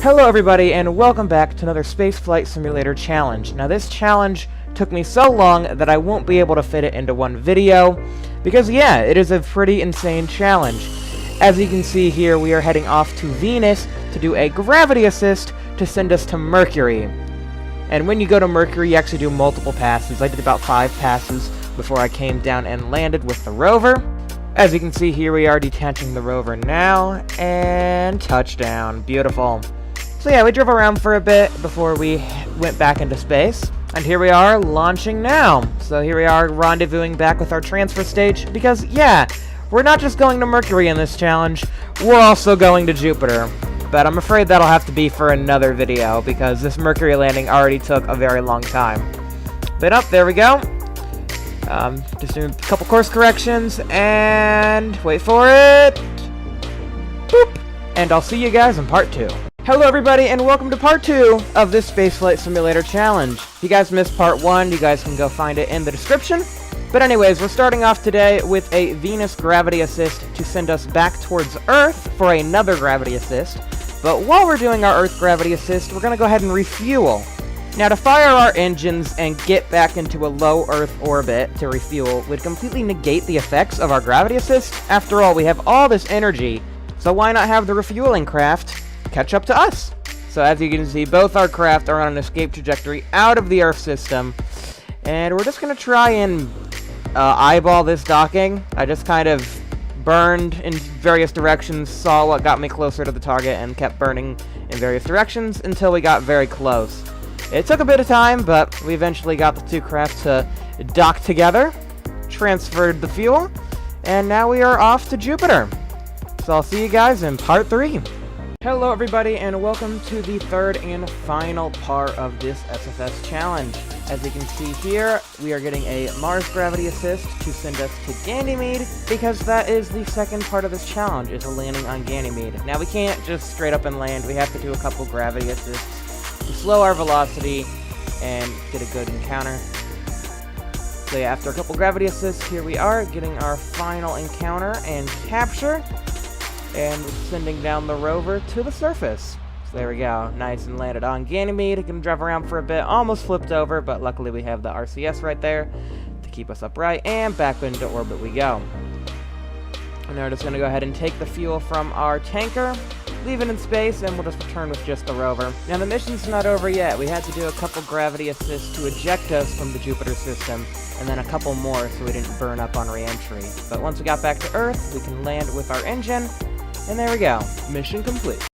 Hello everybody, and welcome back to another Spaceflight Simulator challenge. Now this challenge took me so long that I won't be able to fit it into one video, because yeah, it is a pretty insane challenge. As you can see here, we are heading off to Venus to do a gravity assist to send us to Mercury. And when you go to Mercury, you actually do multiple passes. I did about 5 passes before I came down and landed with the Rover. As you can see here, we are detaching the Rover now, and touchdown. Beautiful. So yeah, we drove around for a bit before we went back into space. And here we are, launching now. So here we are, rendezvousing back with our transfer stage, because yeah, we're not just going to Mercury in this challenge, we're also going to Jupiter. But I'm afraid that'll have to be for another video, because this Mercury landing already took a very long time. But up, there we go. Just doing a couple course corrections, and wait for it. Boop. And I'll see you guys in part 2. Hello everybody, and welcome to part 2 of this Spaceflight Simulator challenge. If you guys missed part 1, you guys can go find it in the description. But anyways, we're starting off today with a Venus gravity assist to send us back towards Earth for another gravity assist. But while we're doing our Earth gravity assist, we're going to go ahead and refuel. Now, to fire our engines and get back into a low Earth orbit to refuel would completely negate the effects of our gravity assist. After all, we have all this energy, so why not have the refueling craft catch up to us? So as you can see, both our craft are on an escape trajectory out of the Earth system, and we're just going to try and eyeball this docking. I just kind of burned in various directions, saw what got me closer to the target, and kept burning in various directions until we got very close. It took a bit of time, but we eventually got the two craft to dock together, transferred the fuel, and now we are off to Jupiter. So I'll see you guys in part 3. Hello everybody, and welcome to the third and final part of this SFS challenge. As you can see here, we are getting a Mars gravity assist to send us to Ganymede, because that is the second part of this challenge, is a landing on Ganymede. Now we can't just straight up and land, we have to do a couple gravity assists to slow our velocity and get a good encounter. So yeah, after a couple gravity assists, here we are, getting our final encounter and capture, and sending down the rover to the surface. So there we go, nice and landed on Ganymede. Gonna drive around for a bit, almost flipped over, but luckily we have the RCS right there to keep us upright, and back into orbit we go. And now we're just gonna go ahead and take the fuel from our tanker, leave it in space, and we'll just return with just the rover. Now the mission's not over yet. We had to do a couple gravity assists to eject us from the Jupiter system, and then a couple more so we didn't burn up on re-entry. But once we got back to Earth, we can land with our engine, and there we go. Mission complete.